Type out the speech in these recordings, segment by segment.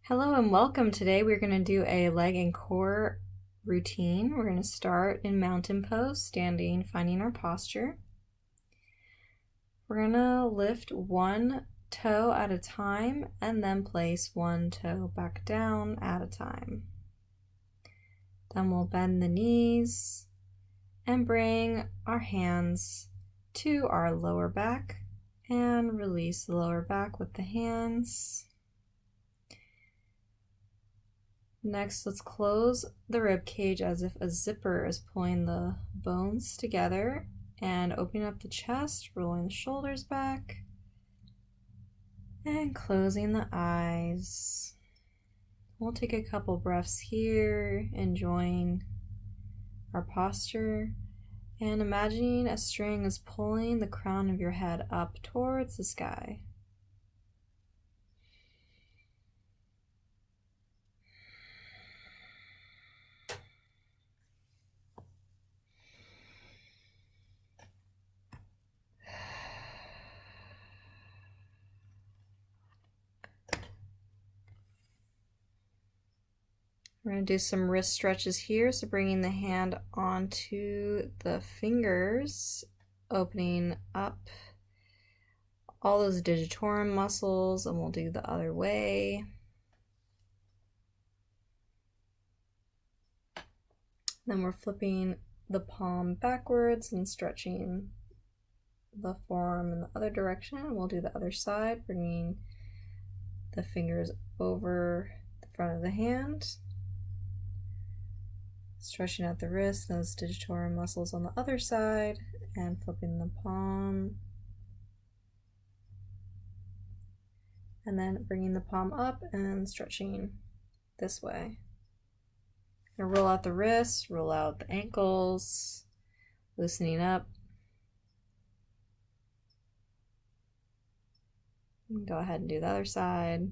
Hello and welcome. Today we're going to do a leg and core routine. We're going to start in mountain pose, standing, finding our posture. We're going to lift one toe at a time and then place one toe back down at a time. Then we'll bend the knees and bring our hands to our lower back and release the lower back with the hands. Next, let's close the rib cage as if a zipper is pulling the bones together and opening up the chest, rolling the shoulders back, and closing the eyes. We'll take a couple breaths here, enjoying our posture and imagining a string is pulling the crown of your head up towards the sky. We're going to do some wrist stretches here, so bringing the hand onto the fingers, opening up all those digitorum muscles, and we'll do the other way. Then we're flipping the palm backwards and stretching the forearm in the other direction. We'll do the other side, bringing the fingers over the front of the hand. Stretching out the wrist, those digitorum muscles on the other side, and flipping the palm. And then bringing the palm up and stretching this way. Gonna roll out the wrists, roll out the ankles, loosening up. And go ahead and do the other side.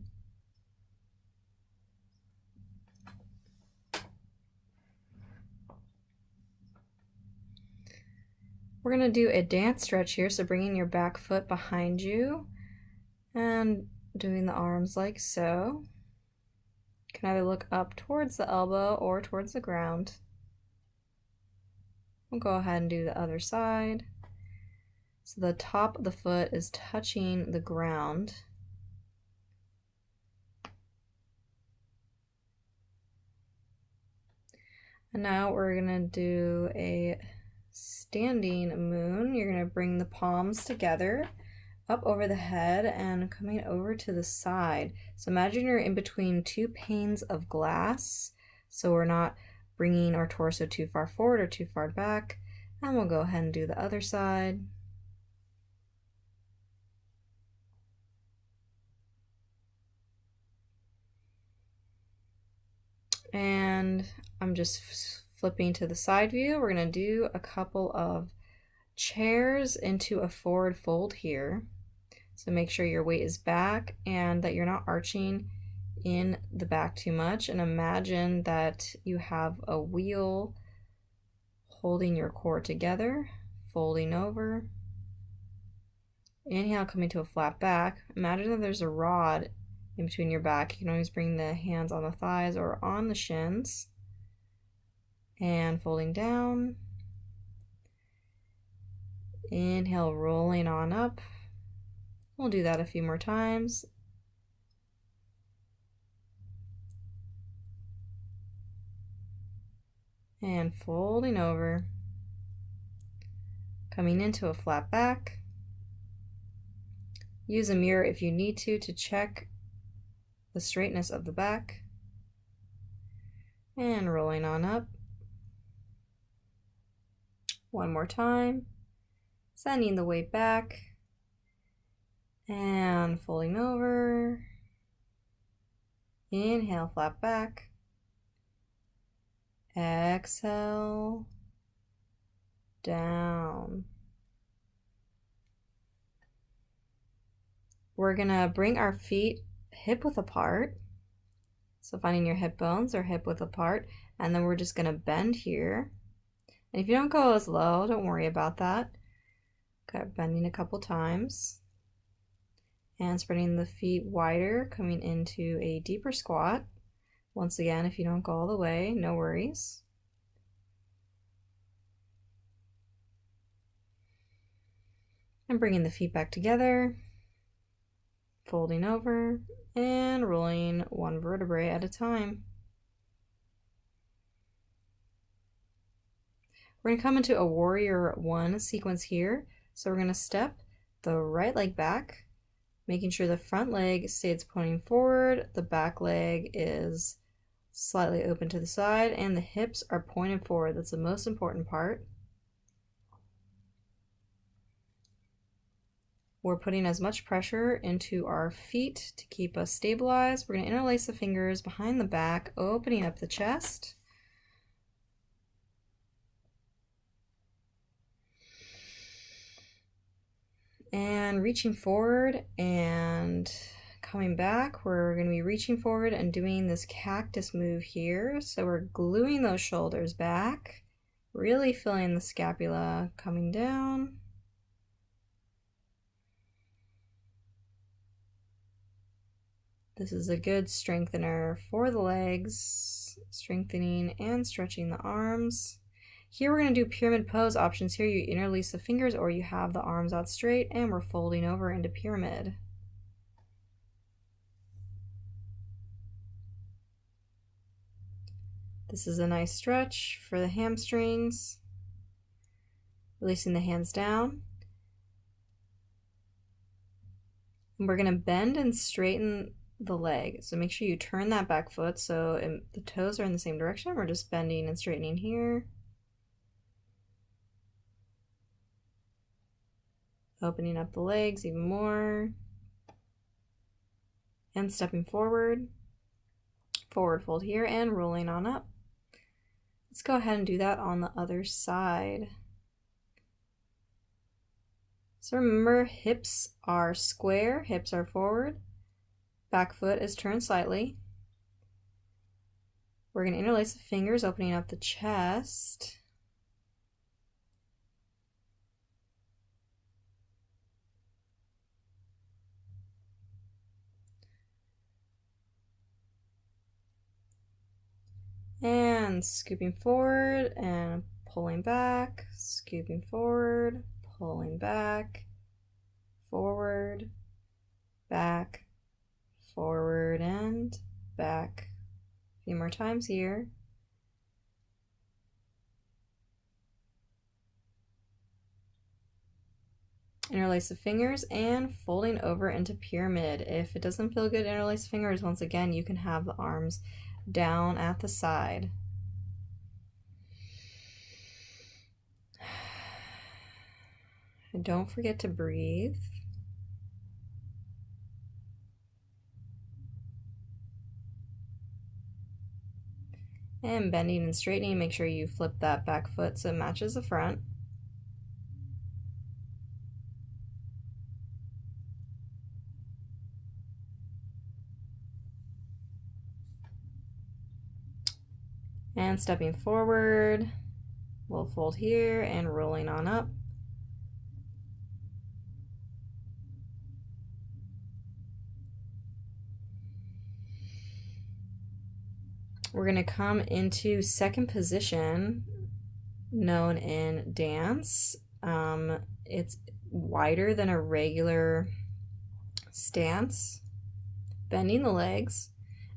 We're going to do a dance stretch here, so bringing your back foot behind you and doing the arms like so. You can either look up towards the elbow or towards the ground. We'll go ahead and do the other side. So the top of the foot is touching the ground. And now we're going to do a standing moon. You're going to bring the palms together up over the head and coming over to the side. So imagine you're in between two panes of glass, so we're not bringing our torso too far forward or too far back. And we'll go ahead and do the other side. And I'm just flipping to the side view. We're going to do a couple of chairs into a forward fold here. So make sure your weight is back and that you're not arching in the back too much. And imagine that you have a wheel holding your core together, folding over. Inhale, coming to a flat back. Imagine that there's a rod in between your back. You can always bring the hands on the thighs or on the shins. And folding down. Inhale, rolling on up. We'll do that a few more times. And folding over. Coming into a flat back. Use a mirror if you need to check the straightness of the back. And rolling on up. One more time, sending the weight back and folding over. Inhale, flat back. Exhale, down. We're gonna bring our feet hip width apart. So finding your hip bones or hip width apart, and then we're just gonna bend here. And if you don't go as low, don't worry about that. Okay, bending a couple times. And spreading the feet wider, coming into a deeper squat. Once again, if you don't go all the way, no worries. And bringing the feet back together, folding over, and rolling one vertebrae at a time. We're going to come into a warrior one sequence here. So we're going to step the right leg back, making sure the front leg stays pointing forward, the back leg is slightly open to the side, and the hips are pointed forward. That's the most important part. We're putting as much pressure into our feet to keep us stabilized. We're going to interlace the fingers behind the back, opening up the chest. And reaching forward and coming back, we're going to be reaching forward and doing this cactus move here. So we're gluing those shoulders back, really feeling the scapula coming down. This is a good strengthener for the legs, strengthening and stretching the arms. Here we're going to do pyramid pose options. Here you interlace the fingers or you have the arms out straight, and we're folding over into pyramid. This is a nice stretch for the hamstrings. Releasing the hands down. And we're going to bend and straighten the leg. So make sure you turn that back foot so the toes are in the same direction. We're just bending and straightening here. Opening up the legs even more. And stepping forward. Forward fold here and rolling on up. Let's go ahead and do that on the other side. So remember, hips are square, hips are forward. Back foot is turned slightly. We're going to interlace the fingers, opening up the chest. And scooping forward and pulling back, scooping forward, pulling back, forward, back, forward, and back. A few more times here. Interlace the fingers and folding over into pyramid. If it doesn't feel good, interlace fingers. Once again, you can have the arms down at the side. And don't forget to breathe. And bending and straightening, make sure you flip that back foot so it matches the front. And stepping forward, we'll fold here and rolling on up. We're going to come into second position, known in dance. It's wider than a regular stance, bending the legs.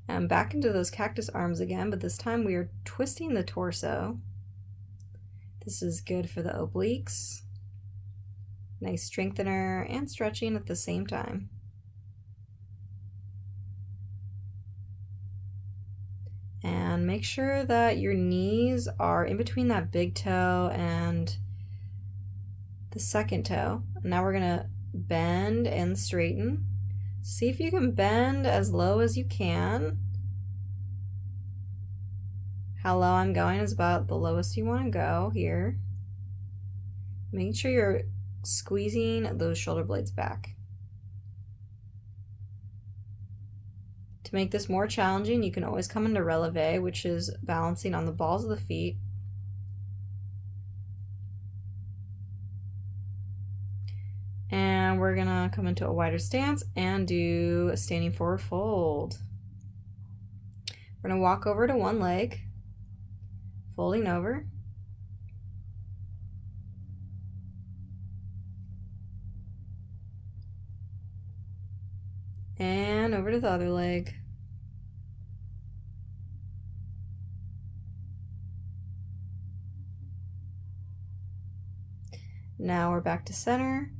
And back into those cactus arms again, but this time we are twisting the torso. This is good for the obliques. Nice strengthener and stretching at the same time. And make sure that your knees are in between that big toe and the second toe. Now we're gonna bend and straighten. See if you can bend as low as you can. How low I'm going is about the lowest you want to go here. Make sure you're squeezing those shoulder blades back. To make this more challenging, you can always come into releve, which is balancing on the balls of the feet. And we're gonna And come into a wider stance and do a standing forward fold. We're going to walk over to one leg, folding over. And over to the other leg. Now we're back to center,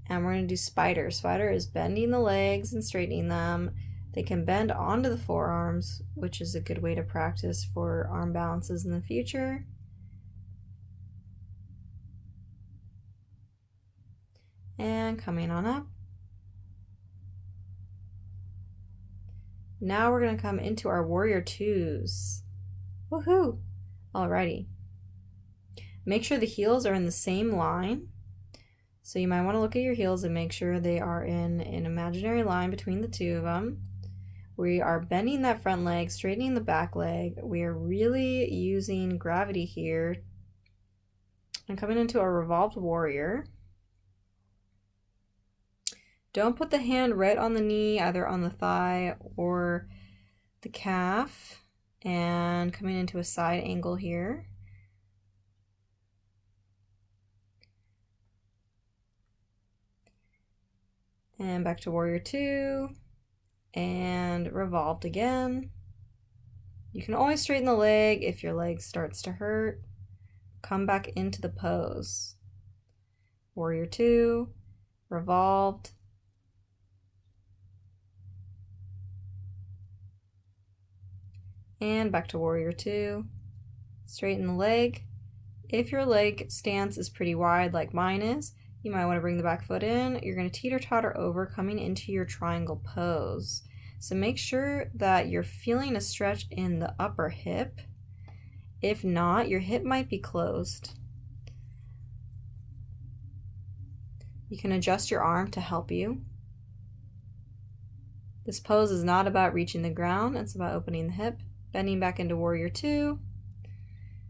and we're going to do spider. Spider is bending the legs and straightening them. They can bend onto the forearms, which is a good way to practice for arm balances in the future. And coming on up. Now we're going to come into our warrior twos. Woohoo! Alrighty. Make sure the heels are in the same line. So you might want to look at your heels and make sure they are in an imaginary line between the two of them. We are bending that front leg, straightening the back leg. We are really using gravity here. And coming into a revolved warrior. Don't put the hand right on the knee, either on the thigh or the calf. And coming into a side angle here. And back to warrior two. And revolved again. You can always straighten the leg if your leg starts to hurt. Come back into the pose. Warrior two, revolved. And back to warrior two. Straighten the leg. If your leg stance is pretty wide like mine is, you might want to bring the back foot in. You're going to teeter-totter over, coming into your triangle pose. So make sure that you're feeling a stretch in the upper hip. If not, your hip might be closed. You can adjust your arm to help you. This pose is not about reaching the ground, it's about opening the hip. Bending back into warrior two,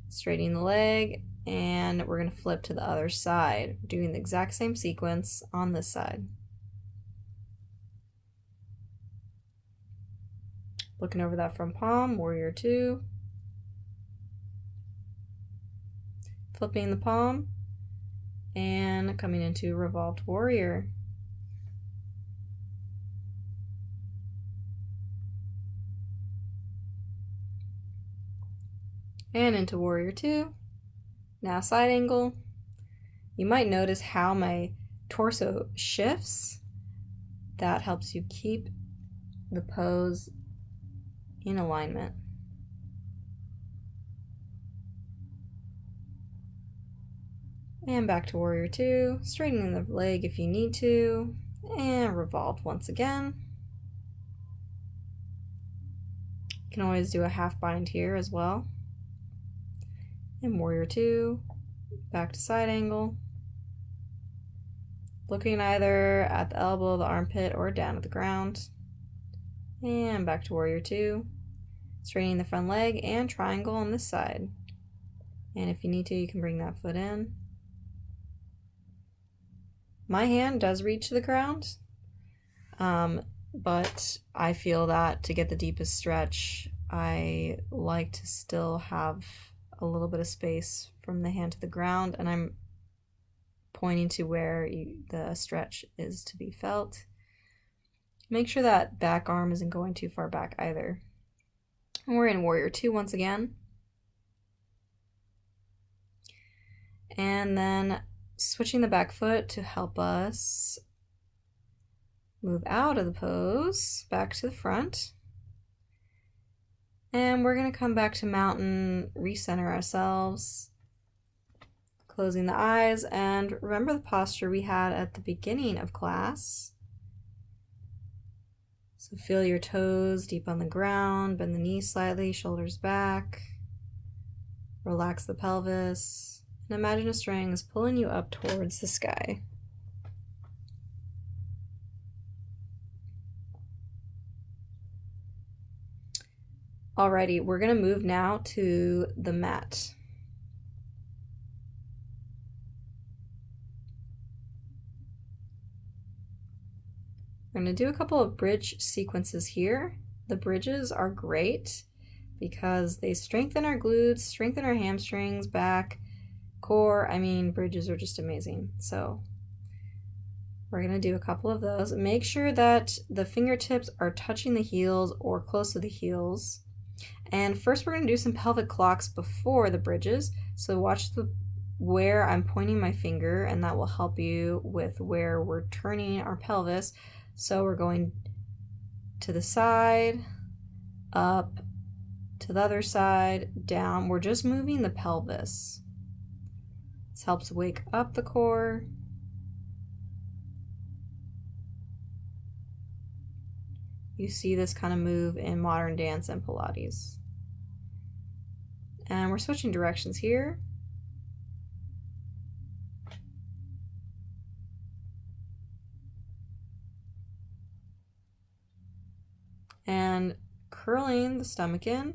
straightening the leg, and we're going to flip to the other side, doing the exact same sequence on this side. Looking over that front palm, warrior two, flipping the palm, and coming into revolved warrior. And into warrior two. Now side angle. You might notice how my torso shifts. That helps you keep the pose in alignment. And back to warrior two, straightening the leg if you need to, and revolved once again. You can always do a half bind here as well. And warrior two, back to side angle, looking either at the elbow, the armpit, or down at the ground. And back to warrior two, straightening the front leg and triangle on this side. And if you need to, you can bring that foot in. My hand does reach the ground, but I feel that to get the deepest stretch, I like to still have a little bit of space from the hand to the ground, and I'm pointing to where the stretch is to be felt. Make sure that back arm isn't going too far back either. And we're in warrior two once again. And then switching the back foot to help us move out of the pose, back to the front. And we're going to come back to mountain, recenter ourselves, closing the eyes, and remember the posture we had at the beginning of class. So feel your toes deep on the ground, bend the knees slightly, shoulders back, relax the pelvis, and imagine a string is pulling you up towards the sky. Alrighty, we're going to move now to the mat. We're going to do a couple of bridge sequences here. The bridges are great because they strengthen our glutes, strengthen our hamstrings, back, core. I mean, bridges are just amazing. So we're going to do a couple of those. Make sure that the fingertips are touching the heels or close to the heels. And first we're going to do some pelvic locks before the bridges. So watch where I'm pointing my finger, and that will help you with where we're turning our pelvis. So we're going to the side, up, to the other side, down. We're just moving the pelvis. This helps wake up the core. You see this kind of move in modern dance and Pilates. And we're switching directions here. And curling the stomach in,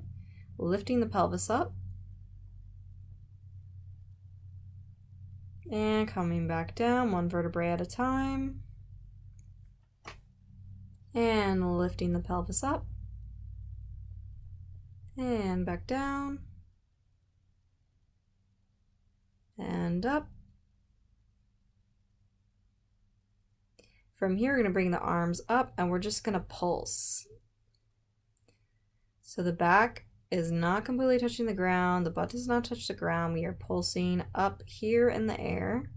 lifting the pelvis up, and coming back down one vertebrae at a time, and lifting the pelvis up, and back down, and up. From here, we're going to bring the arms up, and we're just going to pulse. So the back is not completely touching the ground, the butt does not touch the ground. We are pulsing up here in the air,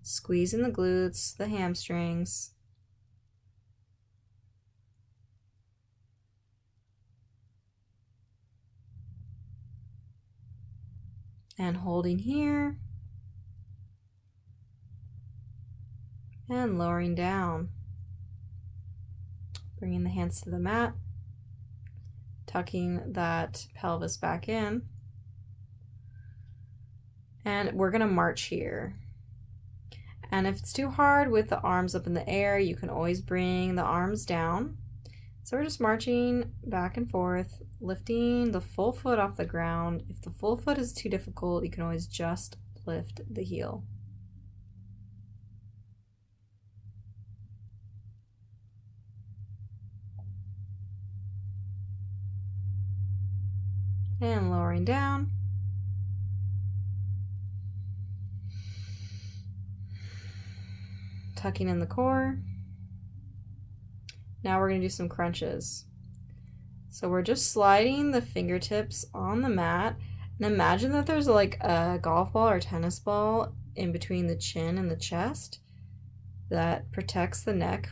squeezing the glutes, the hamstrings. And holding here. And lowering down. Bringing the hands to the mat. Tucking that pelvis back in. And we're going to march here. And if it's too hard with the arms up in the air, you can always bring the arms down. So we're just marching back and forth, lifting the full foot off the ground. If the full foot is too difficult, you can always just lift the heel. And lowering down. Tucking in the core. Now we're going to do some crunches. So we're just sliding the fingertips on the mat. And imagine that there's like a golf ball or tennis ball in between the chin and the chest that protects the neck.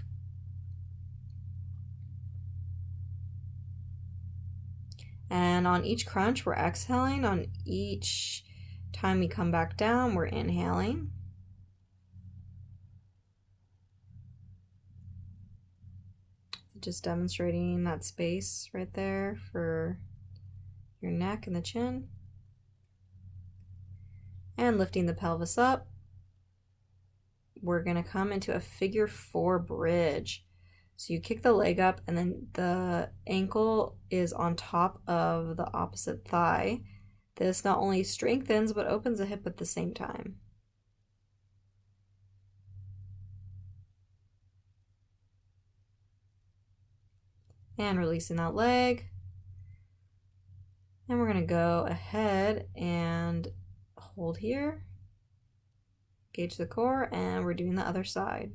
And on each crunch, we're exhaling. On each time we come back down, we're inhaling. Just demonstrating that space right there for your neck and the chin. And lifting the pelvis up. We're going to come into a figure 4 bridge. So you kick the leg up and then the ankle is on top of the opposite thigh. This not only strengthens but opens the hip at the same time. And releasing that leg. And we're going to go ahead and hold here. Engage the core, and we're doing the other side.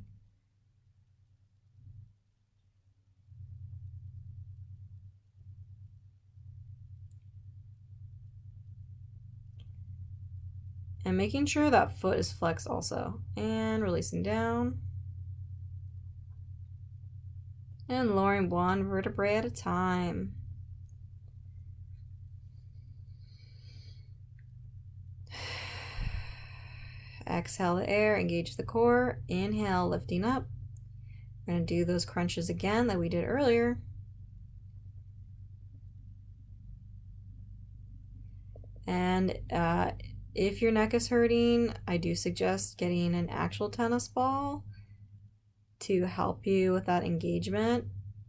And making sure that foot is flexed also. And releasing down. And lowering one vertebrae at a time. Exhale the air, engage the core. Inhale, lifting up. We're going to do those crunches again that we did earlier. And if your neck is hurting, I do suggest getting an actual tennis ball to help you with that engagement.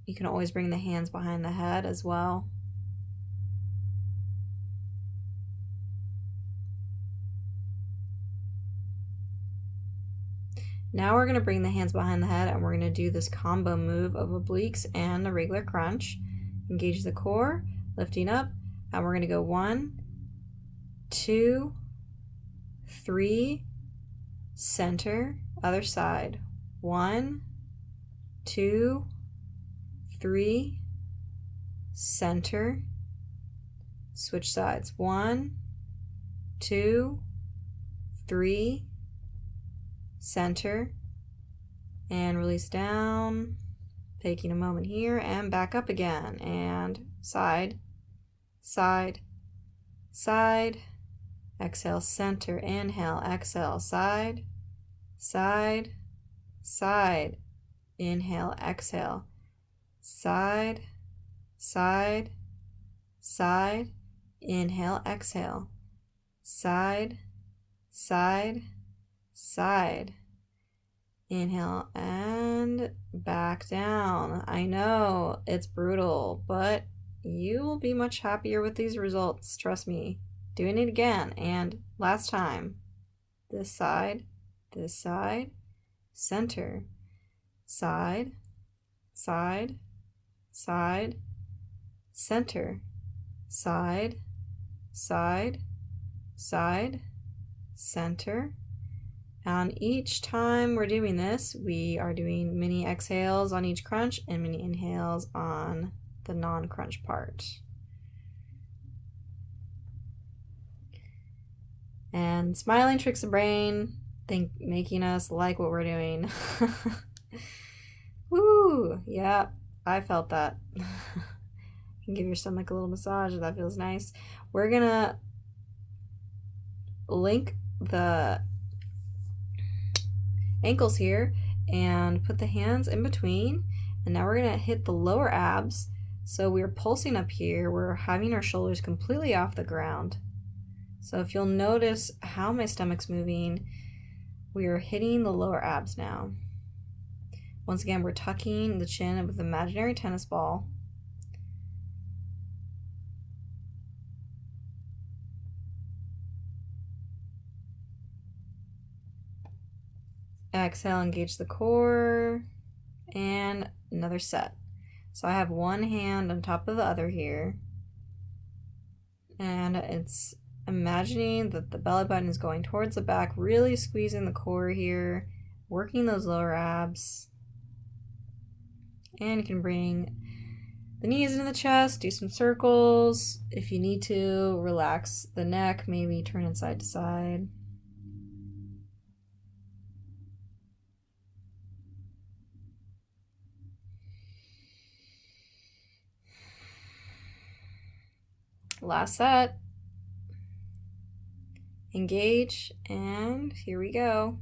You can always bring the hands behind the head as well. Now we're going to bring the hands behind the head and we're going to do this combo move of obliques and a regular crunch. Engage the core, lifting up, and we're going to go 1, 2, 3, center, other side. 1, 2, 3, center, switch sides. 1, 2, 3, center, and release down, taking a moment here and back up again, and side, side, side, exhale, center, inhale, exhale, side, side, side, inhale, exhale, side, side, side, inhale, exhale, side, side, side, inhale, and back down. I know it's brutal, but you will be much happier with these results, trust me. Doing it again, and last time. This side, center, side, side, side, center, side, side, side, center. And each time we're doing this, we are doing mini exhales on each crunch and mini inhales on the non-crunch part. And smiling tricks the brain, making us like what we're doing. Woo! Yeah, I felt that. You can give your stomach a little massage if that feels nice. We're gonna link the ankles here and put the hands in between, and now we're gonna hit the lower abs. So we're pulsing up here, we're having our shoulders completely off the ground. So if you'll notice how my stomach's moving, we are hitting the lower abs now. Once again, we're tucking the chin with an imaginary tennis ball. Exhale, engage the core, and another set. So I have one hand on top of the other here, and it's imagining that the belly button is going towards the back, really squeezing the core here, working those lower abs. And you can bring the knees into the chest, do some circles. If you need to, relax the neck, maybe turn it side to side. Last set. Engage, and here we go.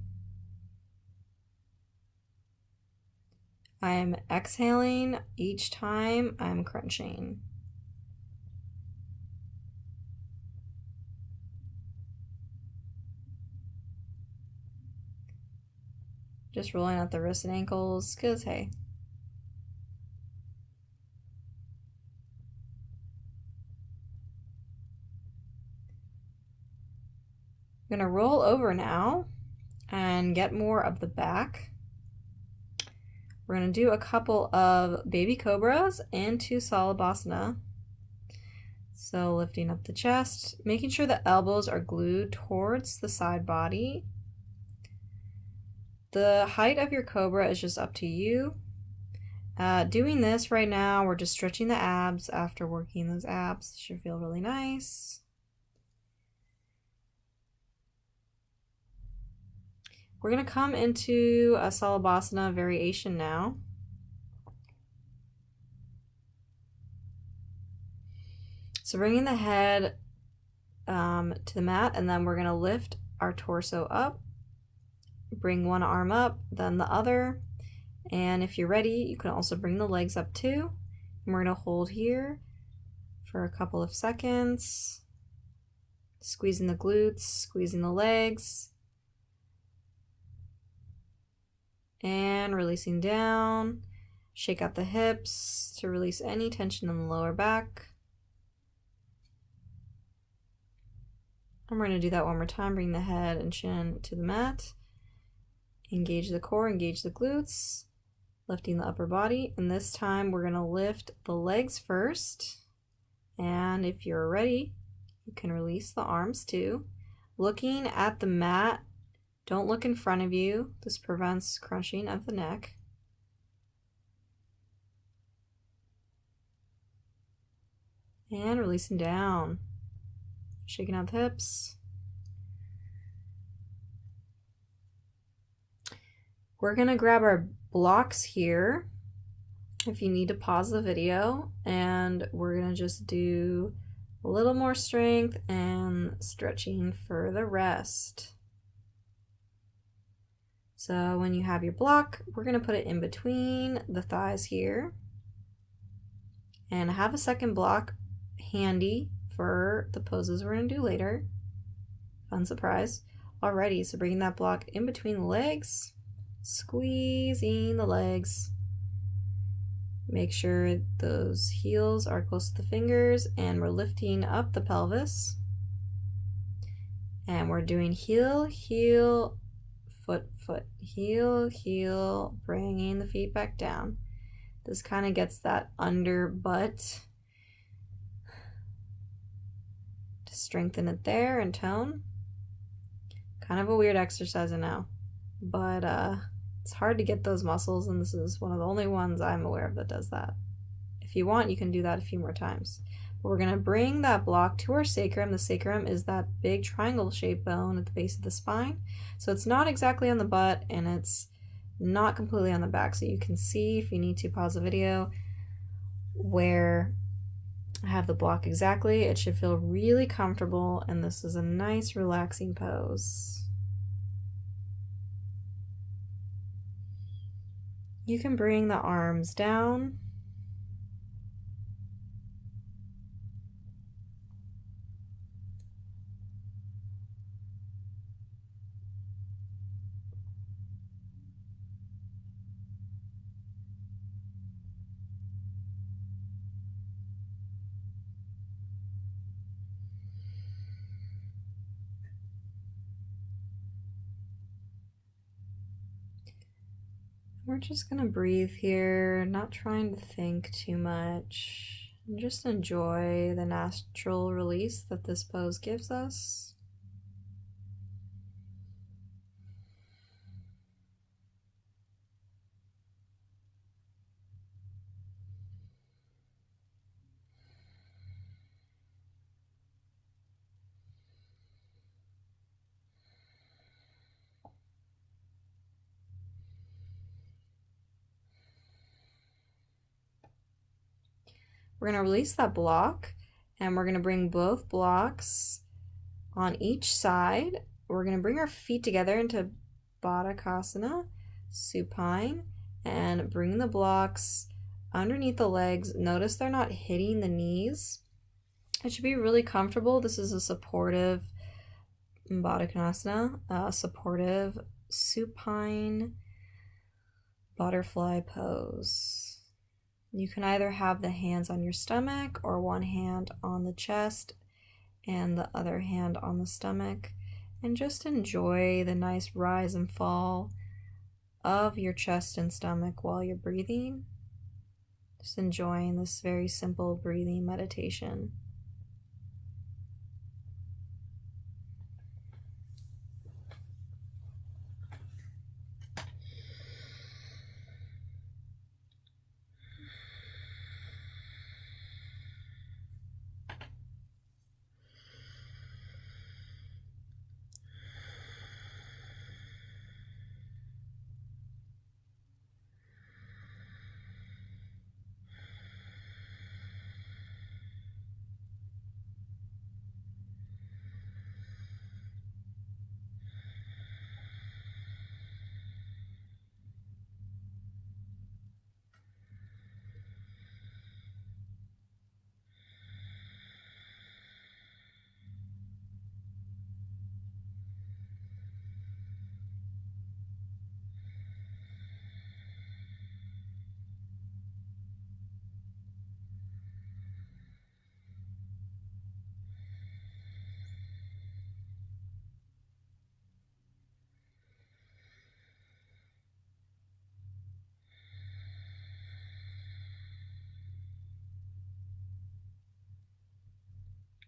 I'm exhaling each time I'm crunching. Just rolling out the wrists and ankles, because hey. I'm going to roll over now and get more of the back. We're going to do a couple of baby cobras into Salabhasana. So lifting up the chest, making sure the elbows are glued towards the side body. The height of your cobra is just up to you. Doing this right now, we're just stretching the abs after working those abs. Should feel really nice. We're going to come into a Salabhasana variation now. So bringing the head to the mat, and then we're going to lift our torso up. Bring one arm up, then the other. And if you're ready, you can also bring the legs up too. And we're going to hold here for a couple of seconds. Squeezing the glutes, squeezing the legs. And releasing down. Shake out the hips to release any tension in the lower back. And we're going to do that one more time. Bring the head and chin to the mat. Engage the core, engage the glutes, lifting the upper body. And this time we're gonna lift the legs first. And if you're ready, you can release the arms too. Looking at the mat, don't look in front of you. This prevents crunching of the neck. And releasing down. Shaking out the hips. We're gonna grab our blocks here. If you need to pause the video, and we're gonna just do a little more strength and stretching for the rest. So when you have your block, we're gonna put it in between the thighs here. And I have a second block handy for the poses we're gonna do later. Fun surprise. Alrighty, so bringing that block in between the legs, squeezing the legs. Make sure those heels are close to the fingers, and we're lifting up the pelvis. And we're doing heel, heel, foot, foot, heel, heel, bringing the feet back down. This kind of gets that under butt to strengthen it there and tone. Kind of a weird exercise, I know, but it's hard to get those muscles, and this is one of the only ones I'm aware of that does that. If you want, you can do that a few more times. But we're gonna bring that block to our sacrum. The sacrum is that big triangle-shaped bone at the base of the spine. So it's not exactly on the butt, and it's not completely on the back. So you can see, if you need to pause the video, where I have the block exactly. It should feel really comfortable, and this is a nice relaxing pose. You can bring the arms down. We're just gonna breathe here, not trying to think too much, and just enjoy the natural release that this pose gives us. We're going to release that block, and we're going to bring both blocks on each side. We're going to bring our feet together into Baddhakasana, Supine, and bring the blocks underneath the legs. Notice they're not hitting the knees. It should be really comfortable. This is a supportive Baddhakasana, supportive supine butterfly pose. You can either have the hands on your stomach or one hand on the chest and the other hand on the stomach, and just enjoy the nice rise and fall of your chest and stomach while you're breathing. Just enjoying this very simple breathing meditation.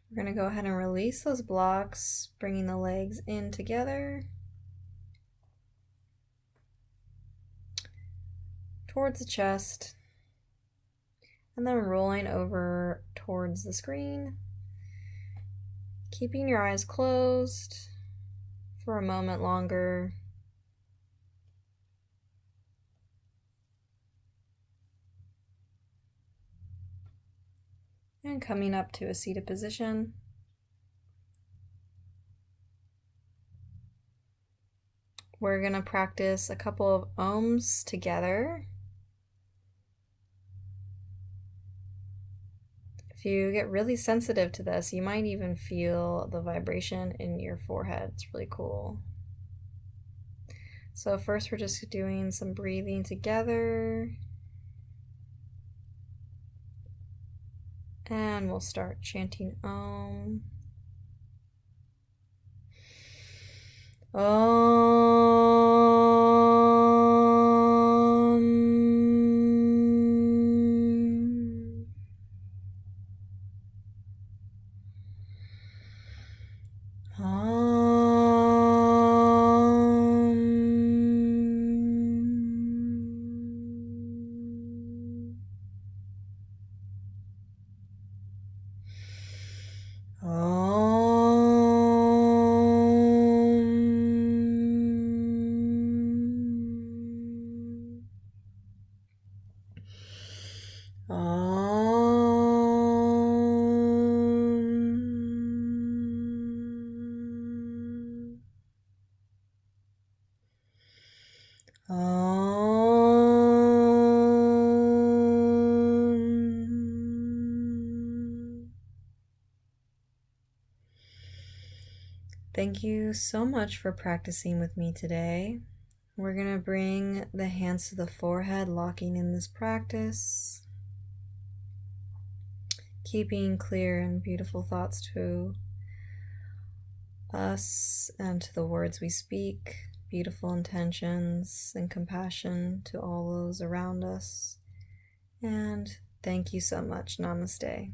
We're going to go ahead and release those blocks, bringing the legs in together towards the chest, and then rolling over towards the screen, keeping your eyes closed for a moment longer. And coming up to a seated position. We're going to practice a couple of ohms together. If you get really sensitive to this, you might even feel the vibration in your forehead. It's really cool. So first we're just doing some breathing together. And we'll start chanting Om. Thank you so much for practicing with me today. We're going to bring the hands to the forehead, locking in this practice, keeping clear and beautiful thoughts to us and to the words we speak, beautiful intentions and compassion to all those around us. And thank you so much. Namaste.